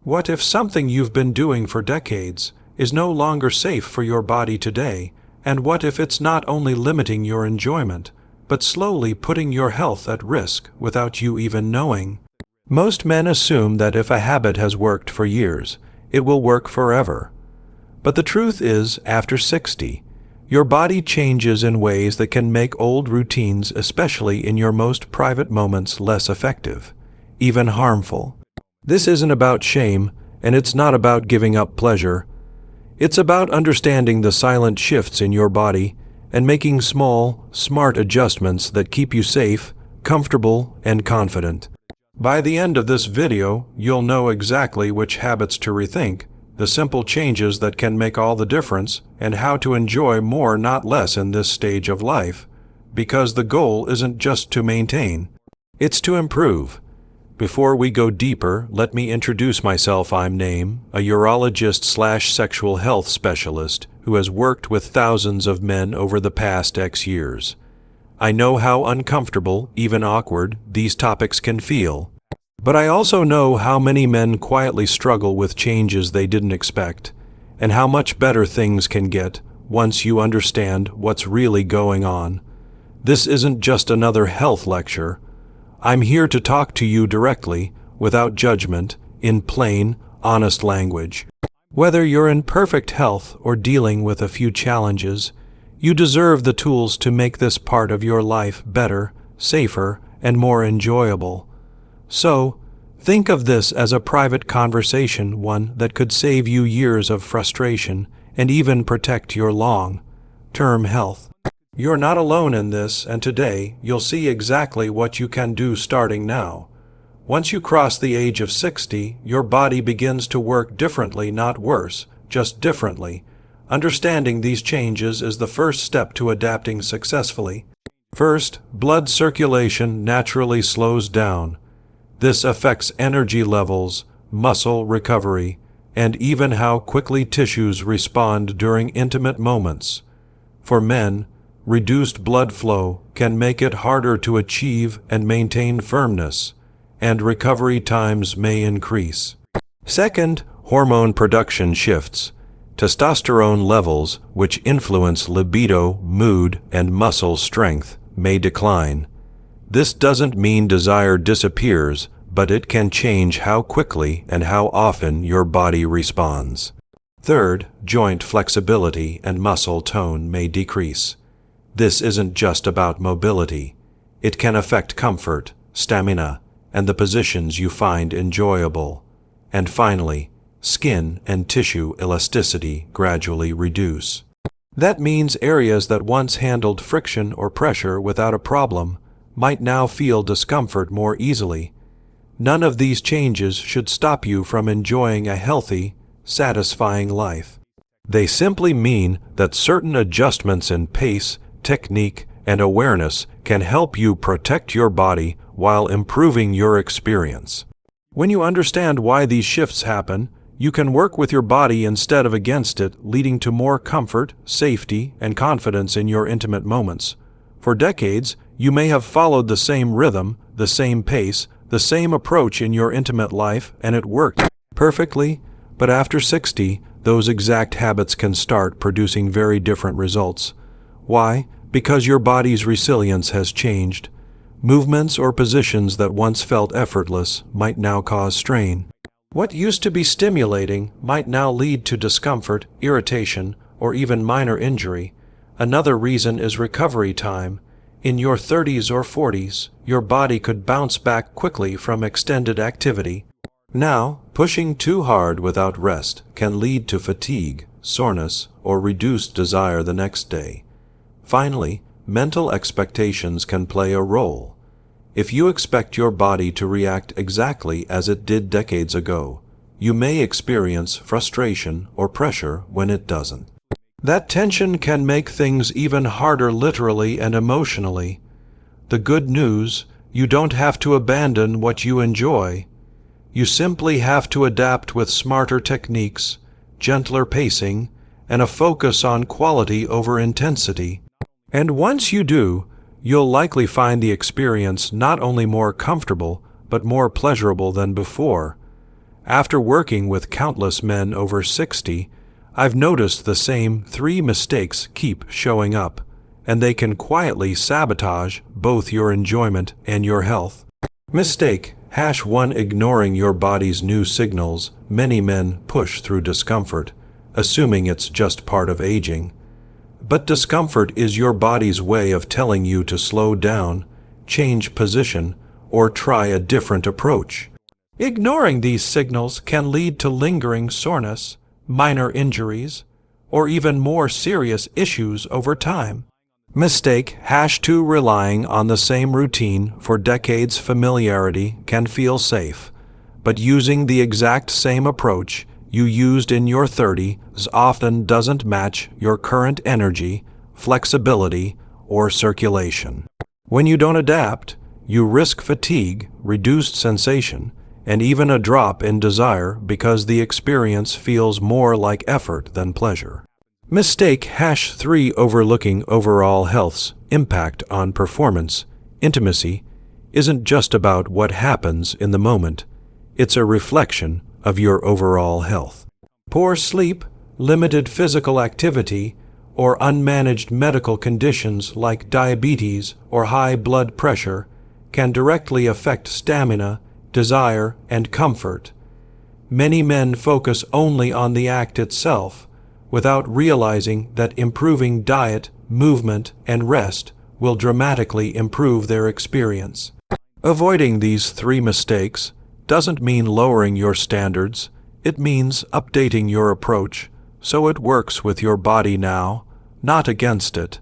What if something you've been doing for decades is no longer safe for your body today, and what if it's not only limiting your enjoyment, but slowly putting your health at risk without you even knowing? Most men assume that if a habit has worked for years, it will work forever. But the truth is, after 60, your body changes in ways that can make old routines, especially in your most private moments, less effective, even harmful. This isn't about shame, and it's not about giving up pleasure. It's about understanding the silent shifts in your body and making small, smart adjustments that keep you safe, comfortable, and confident. By the end of this video, you'll know exactly which habits to rethink, the simple changes that can make all the difference, and how to enjoy more, not less, in this stage of life. Because the goal isn't just to maintain, it's to improve. Before we go deeper, let me introduce myself. I'm Naim, a urologist/sexual health specialist who has worked with thousands of men over the past X years. I know how uncomfortable, even awkward, these topics can feel. But I also know how many men quietly struggle with changes they didn't expect, and how much better things can get once you understand what's really going on. This isn't just another health lecture. I'm here to talk to you directly, without judgment, in plain, honest language. Whether you're in perfect health or dealing with a few challenges, you deserve the tools to make this part of your life better, safer, and more enjoyable. So, think of this as a private conversation, one that could save you years of frustration and even protect your long-term health. You're not alone in this, and today you'll see exactly what you can do starting now. Once you cross the age of 60, your body begins to work differently, not worse, just differently. Understanding these changes is the first step to adapting successfully. First, blood circulation naturally slows down. This affects energy levels, muscle recovery, and even how quickly tissues respond during intimate moments. For men, reduced blood flow can make it harder to achieve and maintain firmness, and recovery times may increase. Second, hormone production shifts. Testosterone levels, which influence libido, mood, and muscle strength, may decline. This doesn't mean desire disappears, but it can change how quickly and how often your body responds. Third, joint flexibility and muscle tone may decrease. This isn't just about mobility. It can affect comfort, stamina, and the positions you find enjoyable. And finally, skin and tissue elasticity gradually reduce. That means areas that once handled friction or pressure without a problem might now feel discomfort more easily. None of these changes should stop you from enjoying a healthy, satisfying life. They simply mean that certain adjustments in pace, technique, and awareness can help you protect your body while improving your experience. When you understand why these shifts happen, you can work with your body instead of against it, leading to more comfort, safety, and confidence in your intimate moments. For decades, you may have followed the same rhythm, the same pace, the same approach in your intimate life, and it worked perfectly, but after 60, those exact habits can start producing very different results. Why? Because your body's resilience has changed. Movements or positions that once felt effortless might now cause strain. What used to be stimulating might now lead to discomfort, irritation, or even minor injury. Another reason is recovery time. In your 30s or 40s, your body could bounce back quickly from extended activity. Now, pushing too hard without rest can lead to fatigue, soreness, or reduced desire the next day. Finally, mental expectations can play a role. If you expect your body to react exactly as it did decades ago, you may experience frustration or pressure when it doesn't. That tension can make things even harder literally and emotionally. The good news, you don't have to abandon what you enjoy. You simply have to adapt with smarter techniques, gentler pacing, and a focus on quality over intensity. And once you do, you'll likely find the experience not only more comfortable, but more pleasurable than before. After working with countless men over 60, I've noticed the same 3 mistakes keep showing up, and they can quietly sabotage both your enjoyment and your health. Mistake #1: ignoring your body's new signals. Many men push through discomfort, assuming it's just part of aging. But discomfort is your body's way of telling you to slow down, change position, or try a different approach. Ignoring these signals can lead to lingering soreness, minor injuries, or even more serious issues over time. Mistake #2: relying on the same routine for decades. Familiarity can feel safe, but using the exact same approach you used in your 30s often doesn't match your current energy, flexibility, or circulation. When you don't adapt, you risk fatigue, reduced sensation, and even a drop in desire because the experience feels more like effort than pleasure. Mistake #3: overlooking overall health's impact on performance. Intimacy isn't just about what happens in the moment, it's a reflection of your overall health. Poor sleep, limited physical activity, or unmanaged medical conditions like diabetes or high blood pressure can directly affect stamina, desire, and comfort. Many men focus only on the act itself, without realizing that improving diet, movement, and rest will dramatically improve their experience. Avoiding these 3 mistakes doesn't mean lowering your standards, it means updating your approach so it works with your body now, not against it.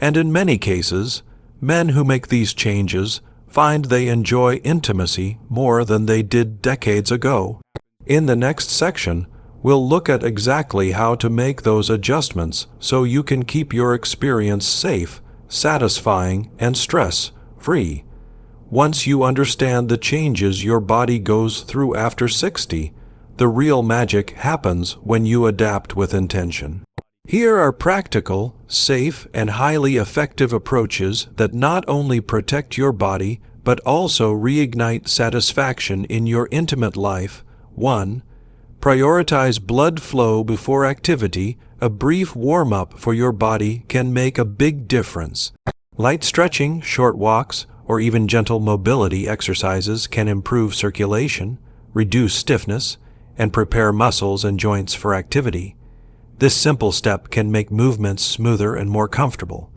And in many cases, men who make these changes find they enjoy intimacy more than they did decades ago. In the next section, we'll look at exactly how to make those adjustments so you can keep your experience safe, satisfying, and stress-free. Once you understand the changes your body goes through after 60, the real magic happens when you adapt with intention. Here are practical, safe, and highly effective approaches that not only protect your body but also reignite satisfaction in your intimate life. 1. Prioritize blood flow before activity. A brief warm-up for your body can make a big difference. Light stretching, short walks, or even gentle mobility exercises can improve circulation, reduce stiffness, and prepare muscles and joints for activity. This simple step can make movements smoother and more comfortable.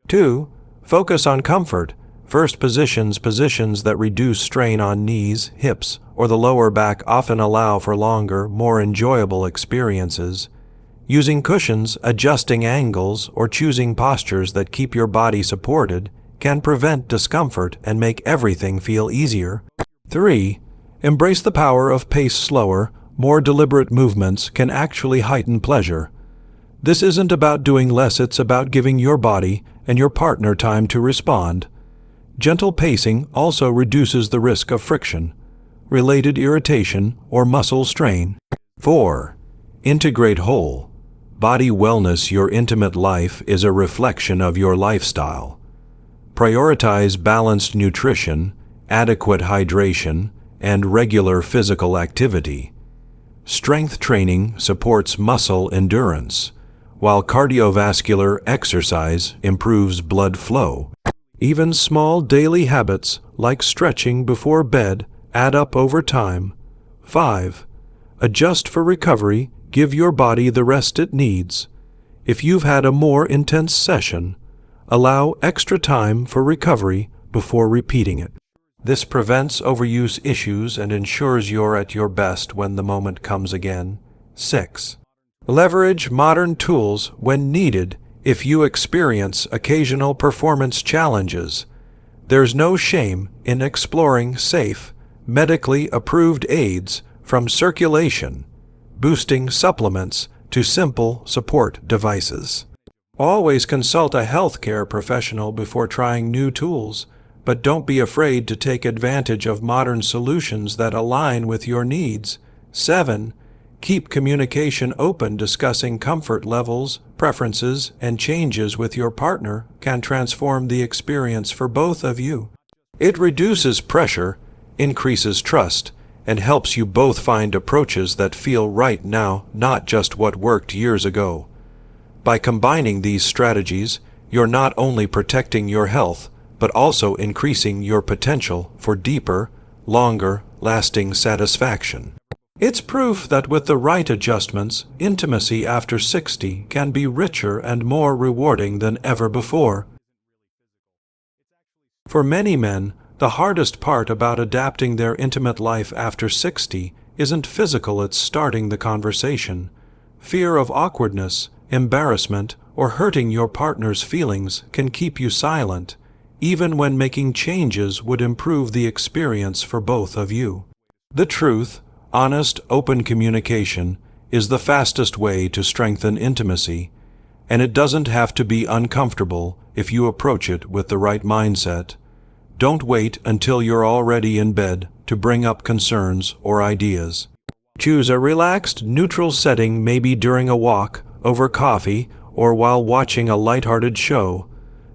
2. Focus on comfort. First positions that reduce strain on knees, hips, or the lower back often allow for longer, more enjoyable experiences. Using cushions, adjusting angles, or choosing postures that keep your body supported can prevent discomfort and make everything feel easier. 3. Embrace the power of pace. Slower, more deliberate movements can actually heighten pleasure. This isn't about doing less, it's about giving your body and your partner time to respond. Gentle pacing also reduces the risk of friction, related irritation, or muscle strain. 4. Integrate whole body wellness. Your intimate life is a reflection of your lifestyle. Prioritize balanced nutrition, adequate hydration, and regular physical activity. Strength training supports muscle endurance, while cardiovascular exercise improves blood flow. Even small daily habits like stretching before bed add up over time. 5. Adjust for recovery. Give your body the rest it needs. If you've had a more intense session, allow extra time for recovery before repeating it. This prevents overuse issues and ensures you're at your best when the moment comes again. 6. Leverage modern tools when needed. If you experience occasional performance challenges, there's no shame in exploring safe, medically approved aids, from circulation, boosting supplements, to simple support devices. Always consult a healthcare professional before trying new tools, but don't be afraid to take advantage of modern solutions that align with your needs. 7. Keep communication open. Discussing comfort levels, preferences, and changes with your partner can transform the experience for both of you. It reduces pressure, increases trust, and helps you both find approaches that feel right now, not just what worked years ago. By combining these strategies, you're not only protecting your health, but also increasing your potential for deeper, longer, lasting satisfaction. It's proof that with the right adjustments, intimacy after 60 can be richer and more rewarding than ever before. For many men, the hardest part about adapting their intimate life after 60 isn't physical, it's starting the conversation. Fear of awkwardness, embarrassment, or hurting your partner's feelings can keep you silent, even when making changes would improve the experience for both of you. The truth, honest, open communication, is the fastest way to strengthen intimacy, and it doesn't have to be uncomfortable if you approach it with the right mindset. Don't wait until you're already in bed to bring up concerns or ideas. Choose a relaxed, neutral setting, maybe during a walk, over coffee, or while watching a lighthearted show.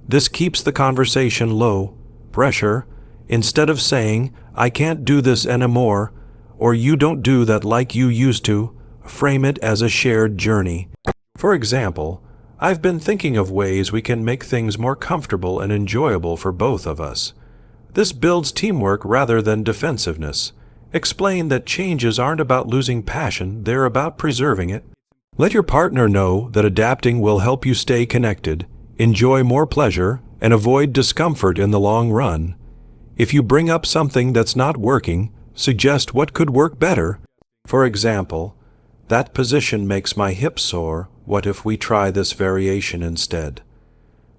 This keeps the conversation low pressure. Instead of saying, "I can't do this anymore," or "you don't do that like you used to," frame it as a shared journey. For example, "I've been thinking of ways we can make things more comfortable and enjoyable for both of us." This builds teamwork rather than defensiveness. Explain that changes aren't about losing passion, they're about preserving it. Let your partner know that adapting will help you stay connected, enjoy more pleasure, and avoid discomfort in the long run. If you bring up something that's not working, suggest what could work better. For example, "That position makes my hips sore. What if we try this variation instead?"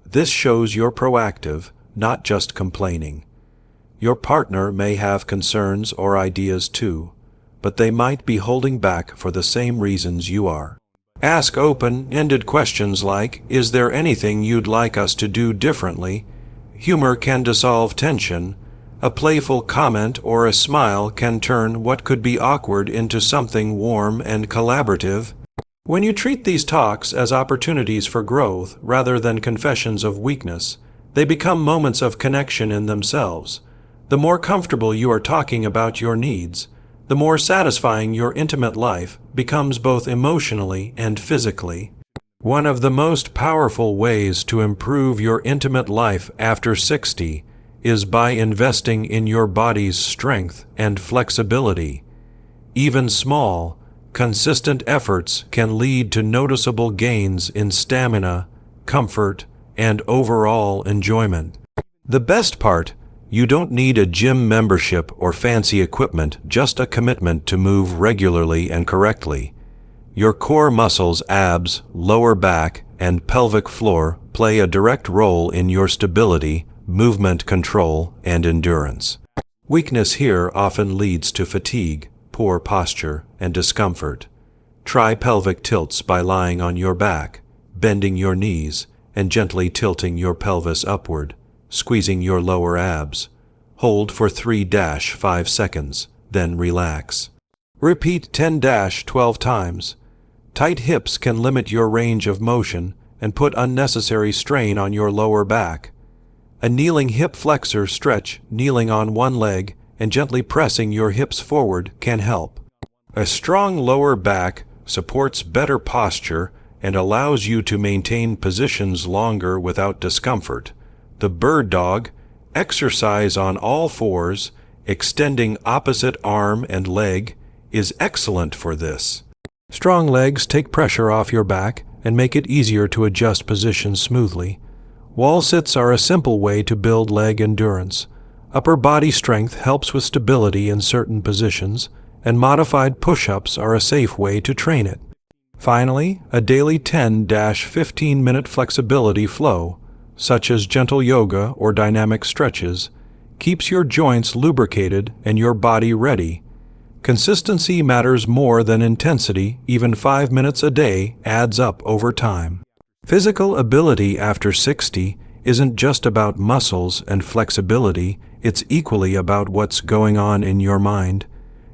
This shows you're proactive, not just complaining. Your partner may have concerns or ideas too, but they might be holding back for the same reasons you are. Ask open-ended questions like, "Is there anything you'd like us to do differently?" Humor can dissolve tension. A playful comment or a smile can turn what could be awkward into something warm and collaborative. When you treat these talks as opportunities for growth rather than confessions of weakness, they become moments of connection in themselves. The more comfortable you are talking about your needs, the more satisfying your intimate life becomes both emotionally and physically. One of the most powerful ways to improve your intimate life after 60 is by investing in your body's strength and flexibility. Even small, consistent efforts can lead to noticeable gains in stamina, comfort, and overall enjoyment. The best part, you don't need a gym membership or fancy equipment, just a commitment to move regularly and correctly. Your core muscles, abs, lower back, and pelvic floor play a direct role in your stability, movement control, and endurance. Weakness here often leads to fatigue, poor posture, and discomfort. Try pelvic tilts by lying on your back, bending your knees, and gently tilting your pelvis upward, squeezing your lower abs. Hold for 3-5 seconds, then relax. Repeat 10-12 times. Tight hips can limit your range of motion and put unnecessary strain on your lower back. A kneeling hip flexor stretch, kneeling on one leg and gently pressing your hips forward, can help. A strong lower back supports better posture and allows you to maintain positions longer without discomfort. The bird dog, exercise on all fours, extending opposite arm and leg, is excellent for this. Strong legs take pressure off your back and make it easier to adjust positions smoothly. Wall sits are a simple way to build leg endurance. Upper body strength helps with stability in certain positions, and modified push-ups are a safe way to train it. Finally, a daily 10-15 minute flexibility flow, such as gentle yoga or dynamic stretches, keeps your joints lubricated and your body ready. Consistency matters more than intensity. Even 5 minutes a day adds up over time. Physical ability after 60 isn't just about muscles and flexibility, it's equally about what's going on in your mind.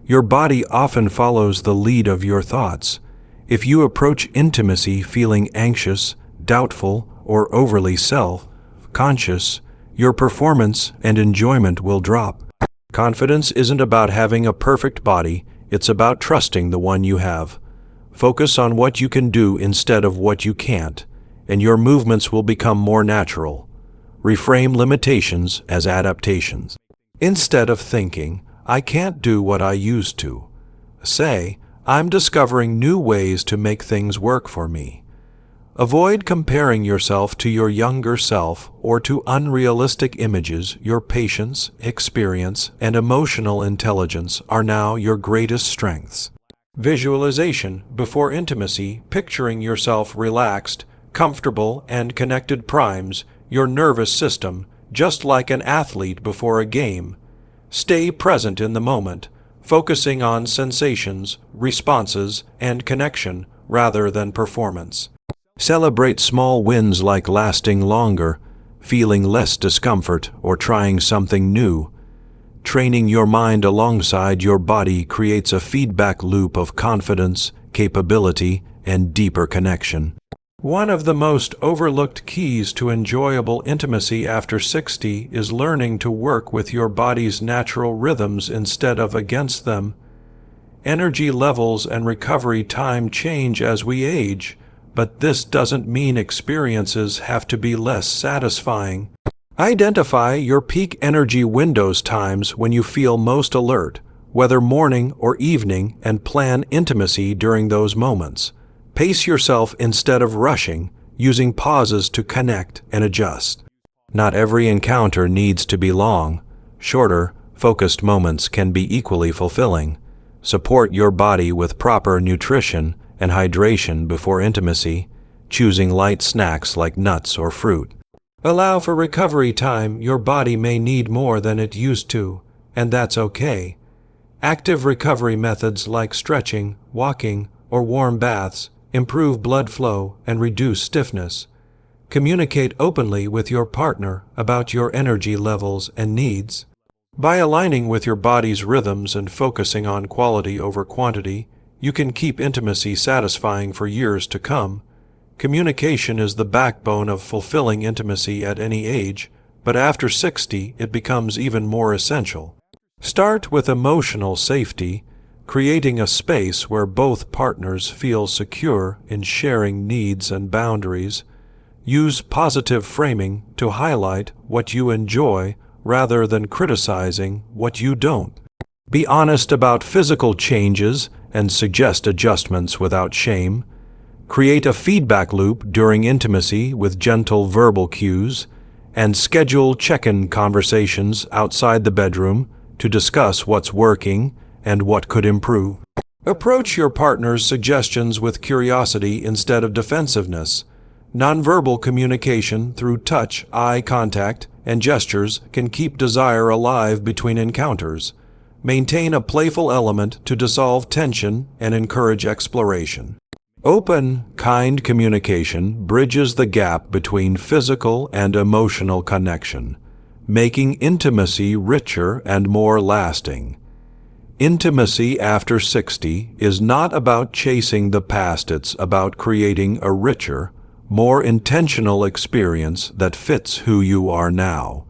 Your body often follows the lead of your thoughts. If you approach intimacy feeling anxious, doubtful, or overly self-conscious, your performance and enjoyment will drop. Confidence isn't about having a perfect body, it's about trusting the one you have. Focus on what you can do instead of what you can't, and your movements will become more natural. Reframe limitations as adaptations. Instead of thinking, "I can't do what I used to," say, "I'm discovering new ways to make things work for me." Avoid comparing yourself to your younger self or to unrealistic images. Your patience, experience, and emotional intelligence are now your greatest strengths. Visualization before intimacy, picturing yourself relaxed, comfortable, and connected primes your nervous system, just like an athlete before a game. Stay present in the moment, focusing on sensations, responses, and connection rather than performance. Celebrate small wins like lasting longer, feeling less discomfort, or trying something new. Training your mind alongside your body creates a feedback loop of confidence, capability, and deeper connection. One of the most overlooked keys to enjoyable intimacy after 60 is learning to work with your body's natural rhythms instead of against them. Energy levels and recovery time change as we age, but this doesn't mean experiences have to be less satisfying. Identify your peak energy windows times when you feel most alert, whether morning or evening, and plan intimacy during those moments. Pace yourself instead of rushing, using pauses to connect and adjust. Not every encounter needs to be long. Shorter, focused moments can be equally fulfilling. Support your body with proper nutrition and hydration before intimacy, choosing light snacks like nuts or fruit. Allow for recovery time. Your body may need more than it used to, and that's okay. Active recovery methods like stretching, walking, or warm baths improve blood flow and reduce stiffness. Communicate openly with your partner about your energy levels and needs. By aligning with your body's rhythms and focusing on quality over quantity, you can keep intimacy satisfying for years to come. Communication is the backbone of fulfilling intimacy at any age, but after 60 it becomes even more essential. Start with emotional safety, creating a space where both partners feel secure in sharing needs and boundaries. Use positive framing to highlight what you enjoy rather than criticizing what you don't. Be honest about physical changes and suggest adjustments without shame. Create a feedback loop during intimacy with gentle verbal cues, and schedule check-in conversations outside the bedroom to discuss what's working and what could improve. Approach your partner's suggestions with curiosity instead of defensiveness. Nonverbal communication through touch, eye contact, and gestures can keep desire alive between encounters. Maintain a playful element to dissolve tension and encourage exploration. Open, kind communication bridges the gap between physical and emotional connection, making intimacy richer and more lasting. Intimacy after 60 is not about chasing the past, it's about creating a richer, more intentional experience that fits who you are now.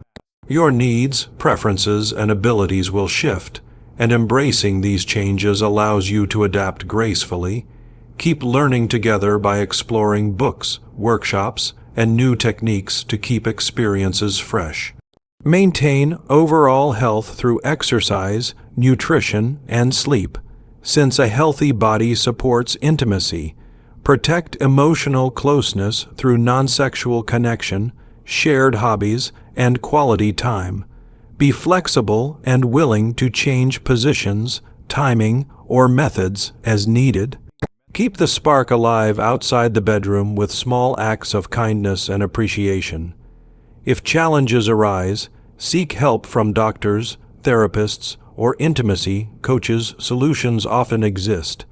Your needs, preferences, and abilities will shift, and embracing these changes allows you to adapt gracefully. Keep learning together by exploring books, workshops, and new techniques to keep experiences fresh. Maintain overall health through exercise, nutrition, and sleep, since a healthy body supports intimacy. Protect emotional closeness through non-sexual connection, shared hobbies, and quality time. Be flexible and willing to change positions, timing, or methods as needed. Keep the spark alive outside the bedroom with small acts of kindness and appreciation. If challenges arise, seek help from doctors, therapists, or intimacy coaches. Solutions often exist.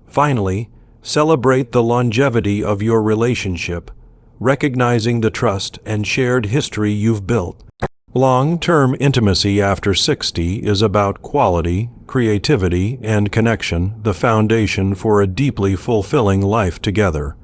Finally, celebrate the longevity of your relationship, recognizing the trust and shared history you've built. Long-term intimacy after 60 is about quality, creativity, and connection, the foundation for a deeply fulfilling life together.